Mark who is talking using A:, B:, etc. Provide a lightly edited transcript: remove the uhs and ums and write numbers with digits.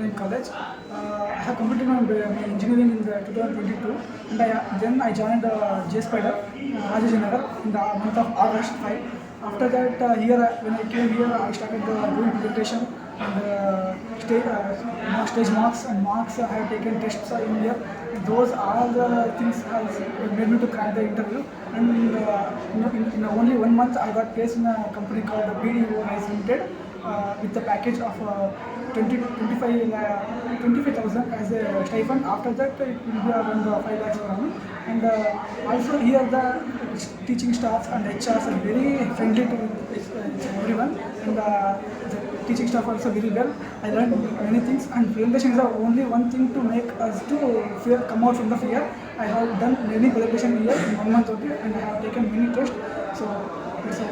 A: Engineering College. I have completed my engineering in the 2022, and then I joined Jspider, Rajajinagar in the month of August 5. After that, when I came here, I started doing presentation and stage marks and marks. I have taken tests in here. Those are the things has made me to crack the interview. And in only 1 month, I got placed in a company called BDO Nice Limited with the package of 25,000 as a stipend. After that, it will be around 5 lakhs per annum. And also here the teaching staff and HRs are very friendly to everyone, and the teaching staff also very well. I learned many things, and presentation is the only one thing to make us to come out from the fear. I have done many presentation here in 1 month only, and I have taken many tests. So that's all.